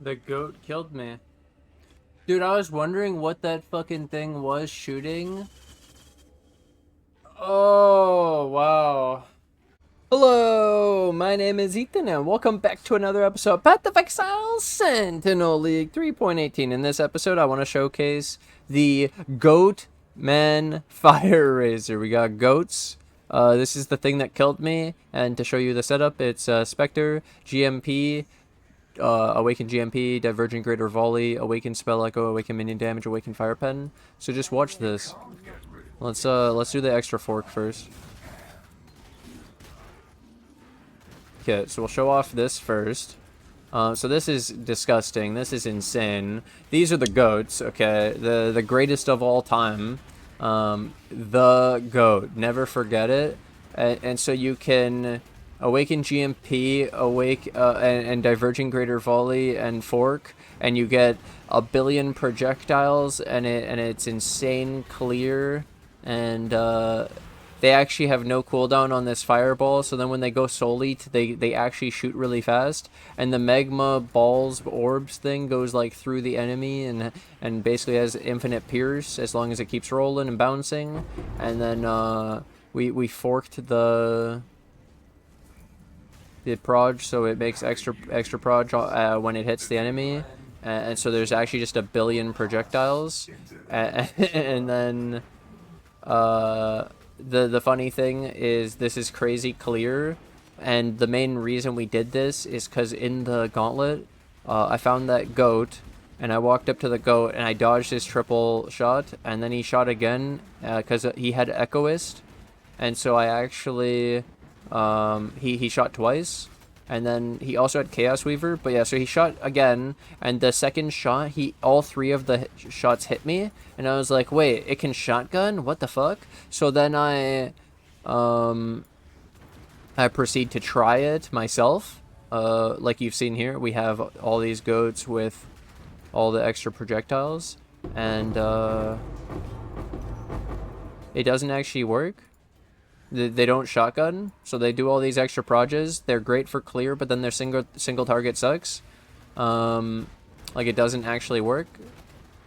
The goat killed me. Dude, I was wondering what that fucking thing was shooting. Oh, wow. Hello, my name is Ethan, and welcome back to another episode of Path of Exile Sentinel League 3.18. In this episode, I want to showcase the Goat Man Fire Razor. We got goats. This is the thing that killed me, and to show you the setup, it's Spectre, GMP, Awaken GMP, Divergent Greater Volley, Awaken Spell Echo, Awaken Minion Damage, Awaken Fire Pen. So just watch this. Let's do the extra fork first. Okay, so we'll show off this first. So this is disgusting. This is insane. These are the goats, okay? The greatest of all time. The goat. Never forget it. And so you can Awaken GMP, and Diverging Greater Volley and Fork, and you get a billion projectiles, and it's insane clear, and they actually have no cooldown on this fireball, so then when they go solely, they actually shoot really fast, and the magma balls orbs thing goes like through the enemy and basically has infinite pierce as long as it keeps rolling and bouncing. And then we forked the proj, so it makes extra proj when it hits the enemy, and so there's actually just a billion projectiles, and then the funny thing is this is crazy clear, and the main reason we did this is because in the gauntlet, I found that goat, and I walked up to the goat and I dodged his triple shot, and then he shot again because he had echoist, and so I actually he shot twice, and then he also had Chaos Weaver. But yeah, so he shot again, and the second shot, all three of the shots hit me, and I was like, wait, it can shotgun? What the fuck? So then I proceed to try it myself. Like you've seen here, we have all these goats with all the extra projectiles, and it doesn't actually work. They don't shotgun, so they do all these extra proges. They're great for clear, but then their single target sucks. Like, it doesn't actually work.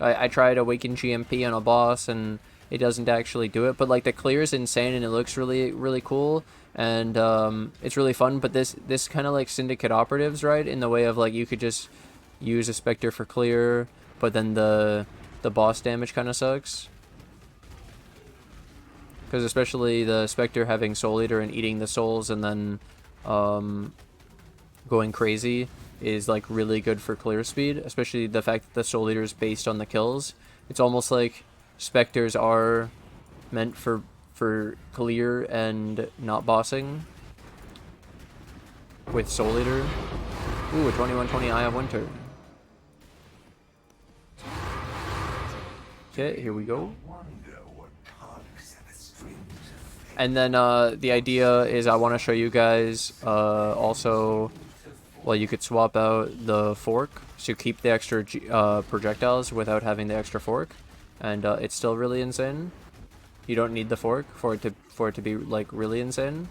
I tried Awaken GMP on a boss, and it doesn't actually do it. But like, the clear is insane, and it looks really, really cool, and it's really fun. But this kind of like Syndicate operatives, right? In the way of like, you could just use a Spectre for clear, but then the boss damage kind of sucks. Because especially the Spectre having Soul Eater and eating the souls and then going crazy is like really good for clear speed. Especially the fact that the Soul Eater is based on the kills. It's almost like Spectres are meant for clear and not bossing with Soul Eater. Ooh, a 2120 Eye of Winter. Okay, here we go. And then the idea is I want to show you guys also, well, you could swap out the fork to keep the extra projectiles without having the extra fork, and it's still really insane. You don't need the fork for it to be like really insane.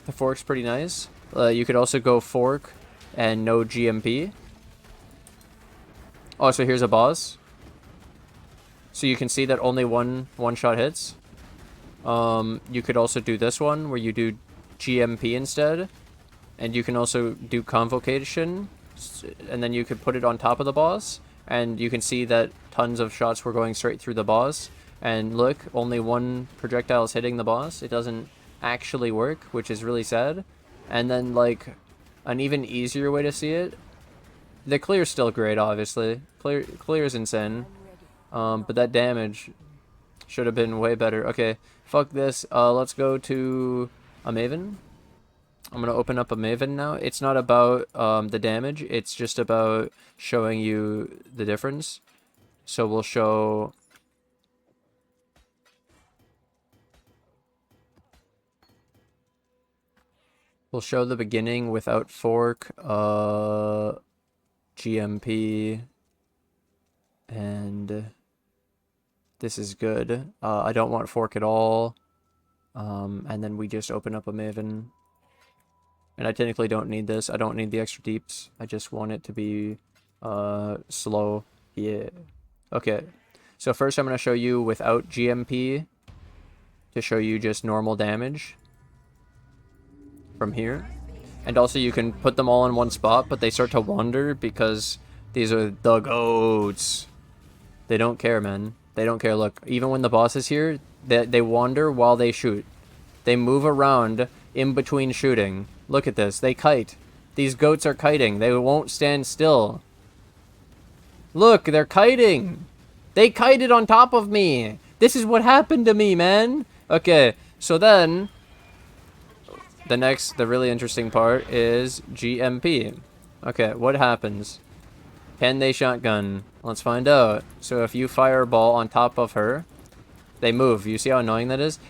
The fork's pretty nice. You could also go fork and no GMP. Oh, so here's a boss. So you can see that only one shot hits. You could also do this one where you do GMP instead, and you can also do Convocation, and then you could put it on top of the boss, and you can see that tons of shots were going straight through the boss, and look, only one projectile is hitting the boss. It doesn't actually work, which is really sad. And then like an even easier way to see it, the clear's still great, obviously. Clear is insane, but that damage should have been way better. Okay, fuck this. Let's go to a Maven. I'm gonna open up a Maven now. It's not about the damage. It's just about showing you the difference. So we'll show... We'll show the beginning without fork, GMP, and... This is good. I don't want fork at all. And then we just open up a Maven. And I technically don't need this. I don't need the extra deeps. I just want it to be slow. Yeah. Okay. So first I'm going to show you without GMP to show you just normal damage from here. And also you can put them all in one spot, but they start to wander because these are the goats. They don't care, man. They don't care. Look, even when the boss is here, they wander while they shoot. They move around in between shooting. Look at this. They kite. These goats are kiting. They won't stand still. Look, they're kiting. They kited on top of me. This is what happened to me, man. Okay, so then the really interesting part is GMP. Okay, what happens? Can they shotgun? Let's find out. So if you fireball on top of her, they move. You see how annoying that is?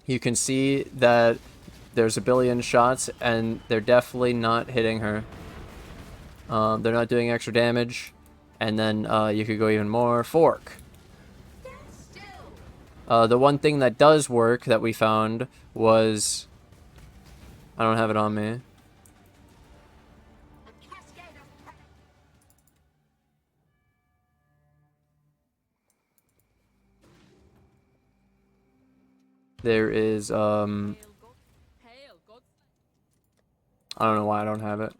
You can see that there's a billion shots and they're definitely not hitting her. They're not doing extra damage. And then you could go even more. Fork. The one thing that does work that we found was... I don't have it on me. There is, I don't know why I don't have it.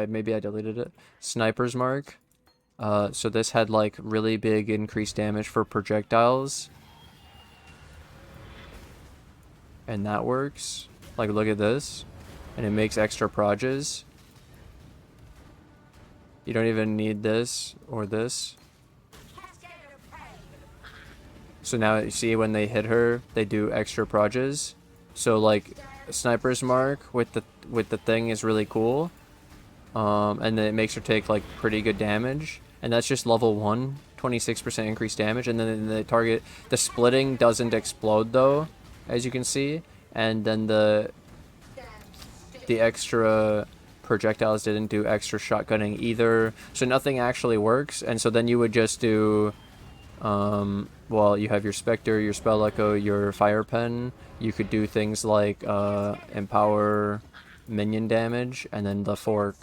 Maybe I deleted it. Sniper's Mark. So this had, like, really big increased damage for projectiles. And that works. Like, look at this. And it makes extra proges. You don't even need this or this. So now you see when they hit her, they do extra proges. So like Sniper's Mark with the thing is really cool. And then it makes her take like pretty good damage. And that's just level 1, 26% increased damage. And then the splitting doesn't explode though, as you can see. And then the extra projectiles didn't do extra shotgunning either. So nothing actually works. And so then you would just do... well, you have your Spectre, your Spell Echo, your Fire Pen. You could do things like empower minion damage, and then the fork.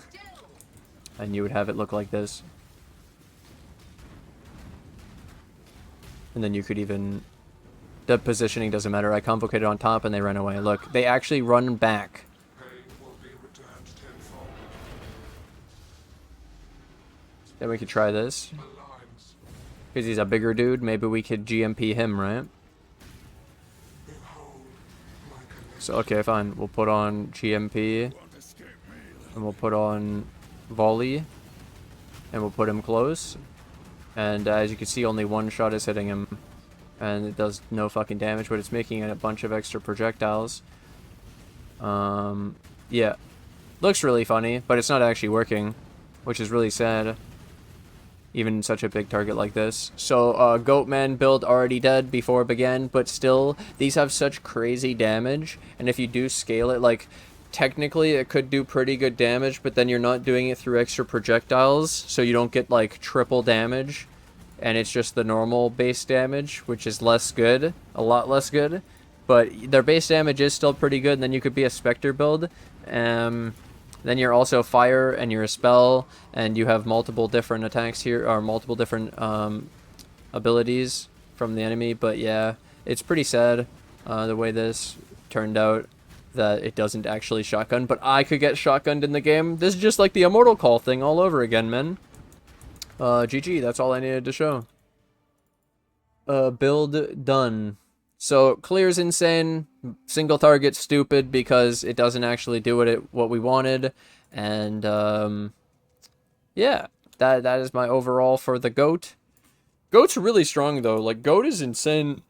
And you would have it look like this. And then you could even... The positioning doesn't matter. I convocated on top and they ran away. Look, they actually run back. Then we could try this. Because he's a bigger dude, maybe we could GMP him, right? So, okay, fine. We'll put on GMP. And we'll put on volley. And we'll put him close. And as you can see, only one shot is hitting him. And it does no fucking damage, but it's making a bunch of extra projectiles. Yeah. Looks really funny, but it's not actually working. Which is really sad. Even such a big target like this. So, Goatman build already dead before it began, but still, these have such crazy damage, and if you do scale it, like, technically it could do pretty good damage, but then you're not doing it through extra projectiles, so you don't get, like, triple damage, and it's just the normal base damage, which is less good, a lot less good, but their base damage is still pretty good, and then you could be a Spectre build, then you're also fire, and you're a spell, and you have multiple different attacks here, or multiple different abilities from the enemy. But yeah, it's pretty sad the way this turned out, that it doesn't actually shotgun. But I could get shotgunned in the game. This is just like the Immortal Call thing all over again, man. GG, that's all I needed to show. Build done. So, clear's insane, single target stupid because it doesn't actually do what we wanted, and, yeah, that is my overall for the Goat. Goat's really strong, though, like, Goat is insane.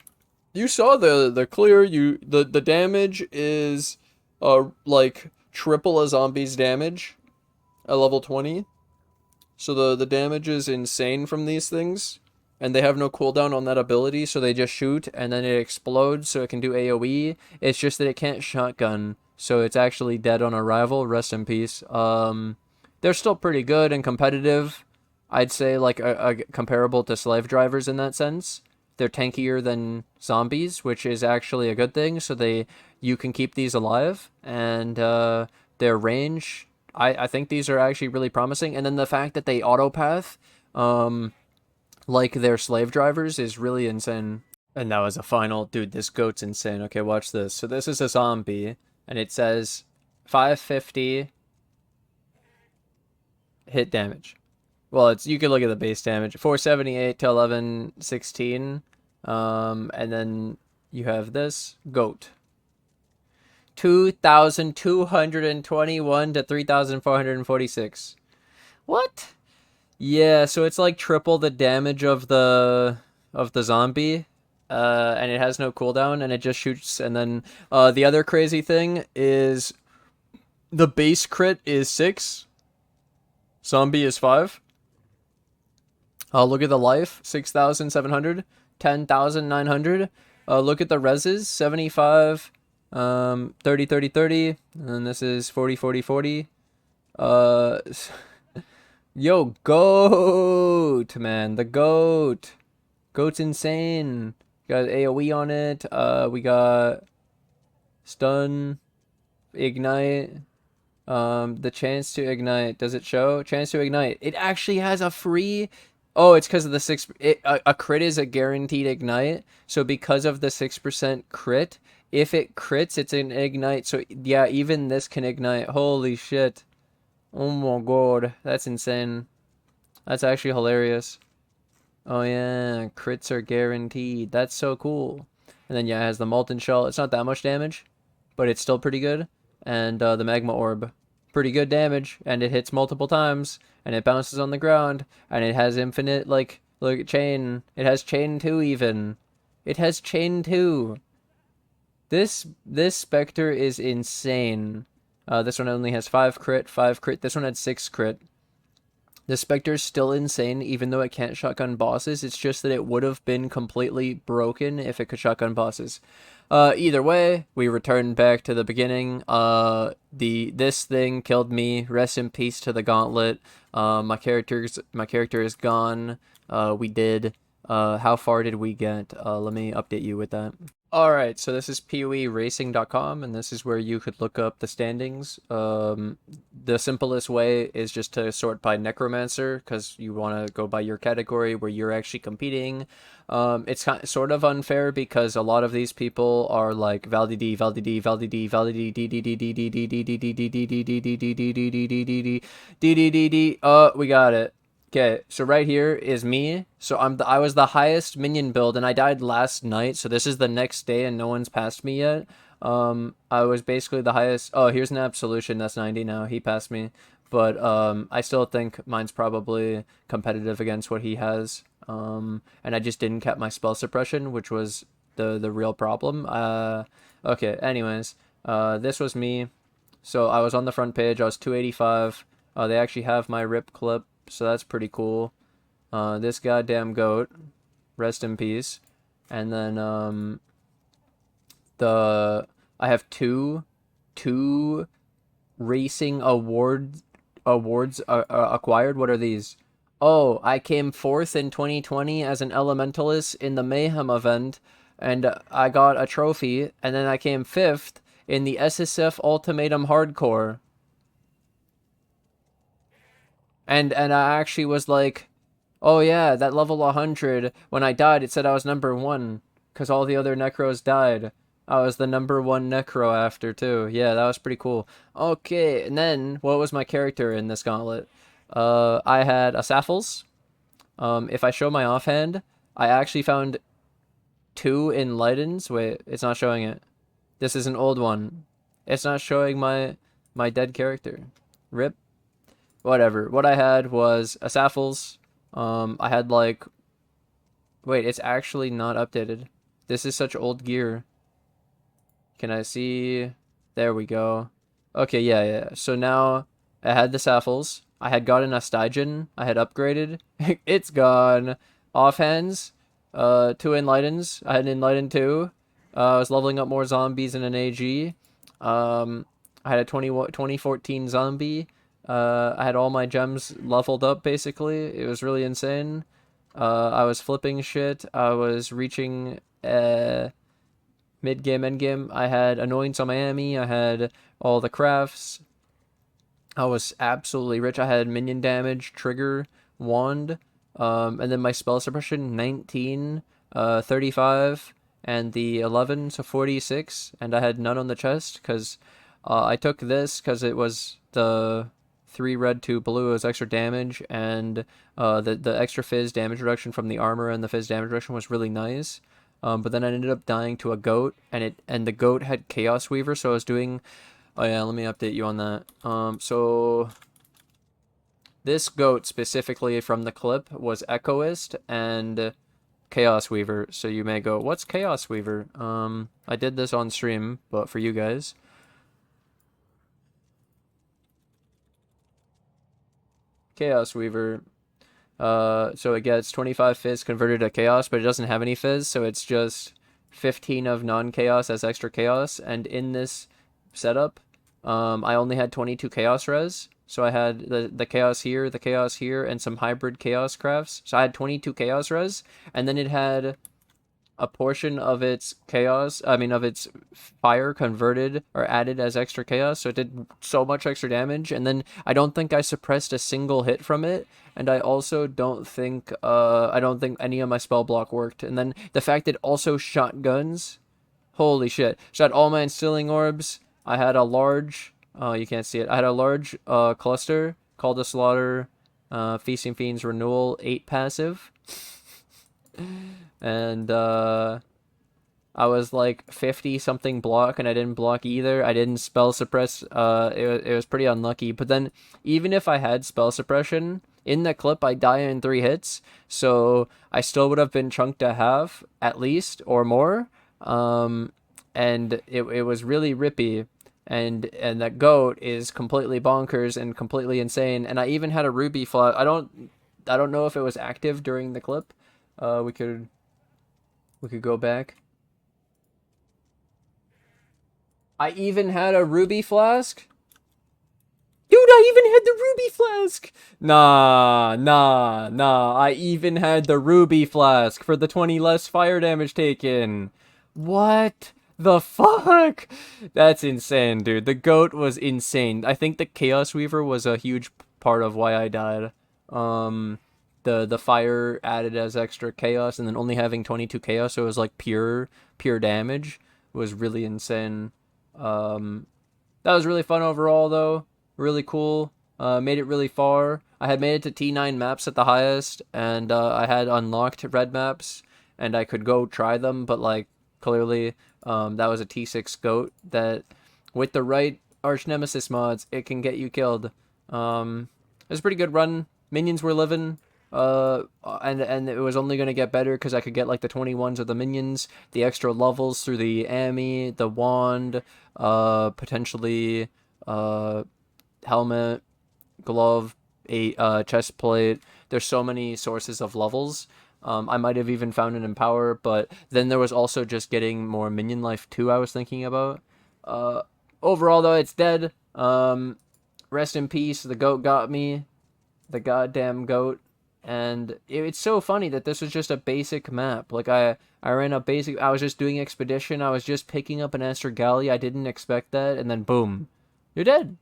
You saw the clear, the damage is, like, triple a zombie's damage at level 20, so the damage is insane from these things. And they have no cooldown on that ability, so they just shoot, and then it explodes, so it can do AoE. It's just that it can't shotgun, so it's actually dead on arrival. Rest in peace. They're still pretty good and competitive. I'd say, like, comparable to Slave Drivers in that sense. they're tankier than zombies, which is actually a good thing. So you can keep these alive, and their range, I think these are actually really promising. And then the fact that they autopath, like their slave drivers, is really insane. And that was a final. Dude, this goat's insane. Okay, watch this. So this is a zombie, and it says 550 hit damage. Well, you can look at the base damage. 478 to 1116. And then you have this goat. 2,221 to 3,446. What? Yeah, so it's like triple the damage of the zombie. And it has no cooldown, and it just shoots. And then the other crazy thing is the base crit is 6. Zombie is 5. Look at the life, 6,700, 10,900. Look at the reses, 75, 30, 30, 30. And this is 40, 40, 40. Yo, goat, man, the goat. Goat's insane. Got AoE on it. We got stun, ignite. The chance to ignite. Does it show? Chance to ignite. It actually has a free. Oh, it's because of the 6. A crit is a guaranteed ignite. So because of the 6% crit, if it crits, it's an ignite. So yeah, even this can ignite. Holy shit. Oh my god. That's insane. That's actually hilarious. Oh yeah, crits are guaranteed. That's so cool. And then yeah, it has the molten shell. It's not that much damage, but it's still pretty good. And the magma orb. Pretty good damage, and it hits multiple times, and it bounces on the ground, and it has infinite, like, look at chain. It has chain 2 even. It has chain 2. This Spectre is insane. This one only has 5 crit, 5 crit. This one had 6 crit. The Spectre's still insane, even though it can't shotgun bosses. It's just that it would have been completely broken if it could shotgun bosses. Either way, we return back to the beginning. This thing killed me. Rest in peace to the Gauntlet. My character is gone. We did. How far did we get? Let me update you with that. Alright, so this is poeracing.com, and this is where you could look up the standings. The simplest way is just to sort by Necromancer, because you want to go by your category where you're actually competing. It's sort of unfair because a lot of these people are like Valdi, Valdi, Valdi, Valdi, we got it. Okay, so right here is me. So I was the highest minion build, and I died last night. So this is the next day, and no one's passed me yet. I was basically the highest. Oh, here's an absolution. That's 90 now. He passed me, but I still think mine's probably competitive against what he has. And I just didn't cap my spell suppression, which was the real problem. Okay. Anyways, this was me. So I was on the front page. I was 285. They actually have my rip clip. So that's pretty cool. This goddamn goat, rest in peace. And then I have two racing awards acquired. What are these? Oh, I came 4th in 2020 as an Elementalist in the Mayhem event, and I got a trophy. And then I came 5th in the SSF Ultimatum Hardcore. And I actually was like, oh yeah, that level 100, when I died, it said I was number 1, because all the other Necros died. I was the number 1 Necro after, too. Yeah, that was pretty cool. Okay, and then, what was my character in this gauntlet? I had a Saffles. If I show my offhand, I actually found 2 Enlightens. Wait, it's not showing it. This is an old one. It's not showing my dead character. Rip. Whatever. What I had was a Saffles. I had like... Wait, it's actually not updated. This is such old gear. Can I see? There we go. Okay, yeah. So now I had the Saffles. I had gotten a Stygian. I had upgraded. It's gone. Offhands. 2 Enlightens. I had an Enlighten 2. I was leveling up more zombies in an AG. I had a 2014 zombie. I had all my gems leveled up, basically. It was really insane. I was flipping shit. I was reaching mid game, end game. I had Annoyance on Miami. I had all the crafts. I was absolutely rich. I had minion damage, trigger, wand, and then my spell suppression 19, 35, and the 11, so 46. And I had none on the chest because I took this because it was the 3 red, 2 blue. It was extra damage, and the extra fizz damage reduction from the armor and the fizz damage reduction was really nice. But then I ended up dying to a goat, and the goat had Chaos Weaver, so I was doing. Oh yeah, let me update you on that. So this goat specifically from the clip was Echoist and Chaos Weaver. So you may go, what's Chaos Weaver? I did this on stream, but for you guys. Chaos Weaver. So it gets 25 fizz converted to chaos, but it doesn't have any fizz, so it's just 15 of non-chaos as extra chaos. And in this setup, I only had 22 chaos res, so I had the chaos here, and some hybrid chaos crafts. So I had 22 chaos res, and then it had a portion of its of its fire converted or added as extra chaos, so it did so much extra damage. And then I don't think I suppressed a single hit from it, and I also don't think any of my spell block worked. And then the fact it also shot guns, holy shit. So I had all my instilling orbs. I had a large, you can't see it, I had a large cluster called the Slaughter, Feasting Fiends Renewal 8 passive. And I was like 50 something block, and I didn't block either. I didn't spell suppress. It was pretty unlucky. But then even if I had spell suppression in the clip, I die in 3 hits, so I still would have been chunked to half at least or more. And it was really rippy. And that goat is completely bonkers and completely insane. And I even had a ruby flask. I don't know if it was active during the clip. We could go back. I even had a ruby flask. Dude, I even had the ruby flask. Nah. I even had the ruby flask for the 20 less fire damage taken. What the fuck? That's insane, dude. The goat was insane. I think the Chaos Weaver was a huge part of why I died. The fire added as extra chaos, and then only having 22 chaos, so it was like pure damage, was really insane. That was really fun overall, though. Really cool. Made it really far. I had made it to T9 maps at the highest, and I had unlocked red maps, and I could go try them, but like clearly that was a T6 goat that with the right arch nemesis mods, it can get you killed. It was a pretty good run. Minions were living. And it was only going to get better because I could get like the 21s of the minions, the extra levels through the Ami, the wand, potentially helmet, glove, chest plate. There's so many sources of levels. I might have even found an Empower, but then there was also just getting more minion life too, I was thinking about. Overall, though, it's dead. Rest in peace. The goat got me. The goddamn goat. And it's so funny that this was just a basic map. Like, I ran a basic... I was just doing Expedition. I was just picking up an Aster Galley. I didn't expect that. And then, boom. You're dead.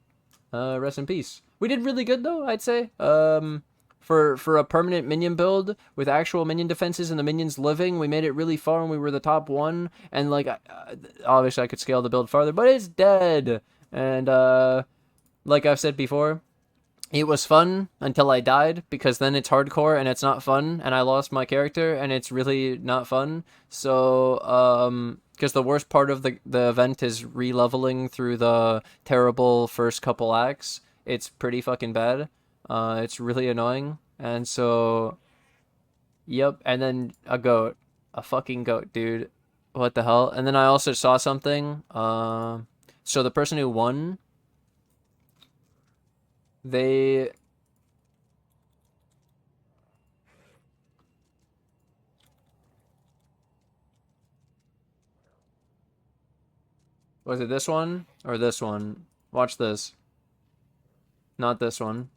Rest in peace. We did really good, though, I'd say. For a permanent minion build with actual minion defenses and the minions living, we made it really far and we were the top 1. And, like, obviously I could scale the build farther, but it's dead. And, like I've said before... It was fun until I died, because then it's hardcore and it's not fun, and I lost my character and it's really not fun. So, because the worst part of the event is re-leveling through the terrible first couple acts. It's pretty fucking bad. It's really annoying. And so, yep, and then a goat. A fucking goat, dude. What the hell? And then I also saw something. So the person who won... They... Was it this one? Or this one? Watch this. Not this one.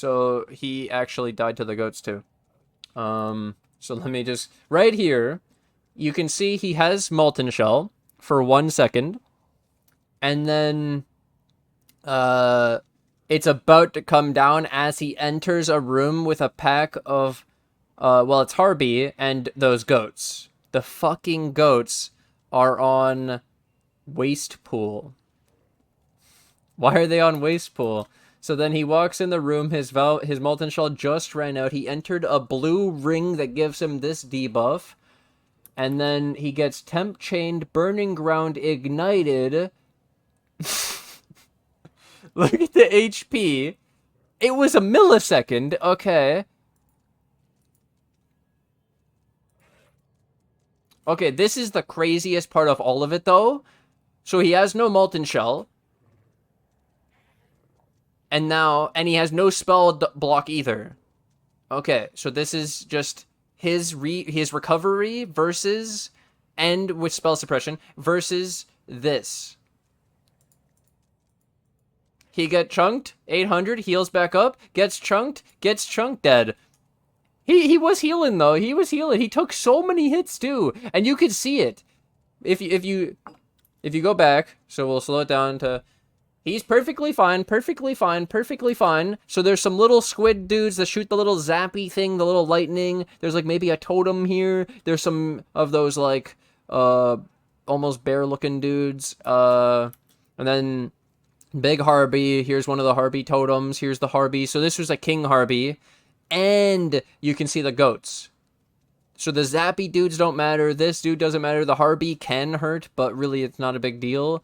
So he actually died to the goats too. So let me just... Right here, you can see he has Molten Shell for 1 second. And then it's about to come down as he enters a room with a pack of... well, it's Harby and those goats. The fucking goats are on Waste Pool. Why are they on Waste Pool? So then he walks in the room, his Molten Shell just ran out. He entered a blue ring that gives him this debuff. And then he gets Temp Chained, Burning Ground Ignited. Look at the HP. It was a millisecond, okay. Okay, this is the craziest part of all of it, though. So he has no Molten Shell. And he has no spell block either. Okay, so this is just his recovery versus, and with spell suppression, versus this. He get chunked, 800, heals back up, gets chunked, dead. He was healing, though. He was healing. He took so many hits, too. And you could see it. If you go back, so we'll slow it down to... He's perfectly fine. So there's some little squid dudes that shoot the little zappy thing, the little lightning. There's, like, maybe a totem here. There's some of those, like, almost bear-looking dudes. And then Big Harby. Here's one of the Harby totems. Here's the Harby. So this was a King Harby. And you can see the goats. So the zappy dudes don't matter. This dude doesn't matter. The Harby can hurt, but really it's not a big deal.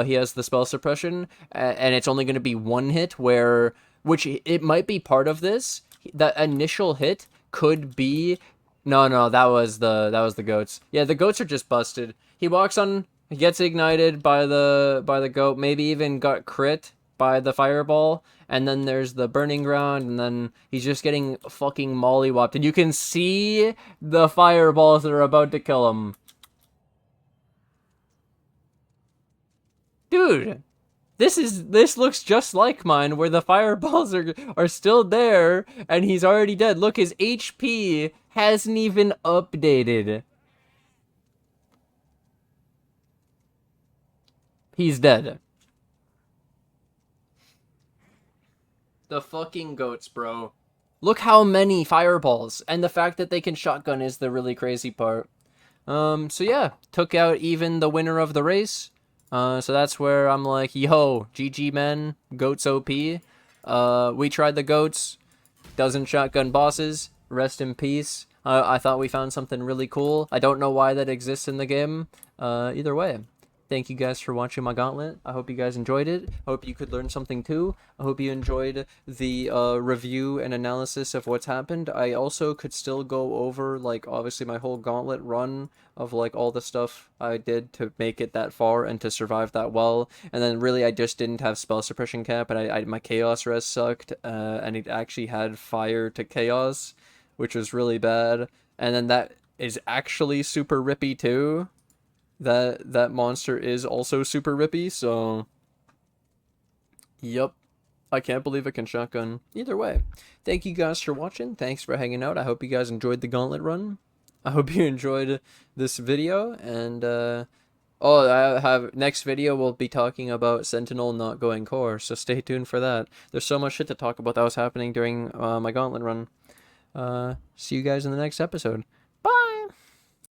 He has the spell suppression, and it's only going to be one hit, which it might be part of this. That initial hit could be... No, that was the goats. Yeah, the goats are just busted. He walks on, he gets ignited by the goat, maybe even got crit by the fireball, and then there's the burning ground, and then he's just getting fucking mollywopped, and you can see the fireballs that are about to kill him. Dude, this looks just like mine, where the fireballs are still there, and he's already dead. Look, his HP hasn't even updated. He's dead. The fucking goats, bro. Look how many fireballs, and the fact that they can shotgun is the really crazy part. So yeah, took out even the winner of the race. So that's where I'm like, yo, GG men, goats OP. We tried the goats, doesn't shotgun bosses, rest in peace. I thought we found something really cool. I don't know why that exists in the game. Either way, thank you guys for watching my gauntlet. I hope you guys enjoyed it. I hope you could learn something too. I hope you enjoyed the review and analysis of what's happened. I also could still go over, like, obviously my whole gauntlet run of, like, all the stuff I did to make it that far and to survive that well. And then really I just didn't have spell suppression cap, and my chaos res sucked, and it actually had fire to chaos, which was really bad. And then that is actually super rippy too. That monster is also super rippy, so... Yup. I can't believe it can shotgun. Either way, thank you guys for watching. Thanks for hanging out. I hope you guys enjoyed the gauntlet run. I hope you enjoyed this video, and next video we'll be talking about Sentinel not going core, so stay tuned for that. There's so much shit to talk about that was happening during my gauntlet run. See you guys in the next episode.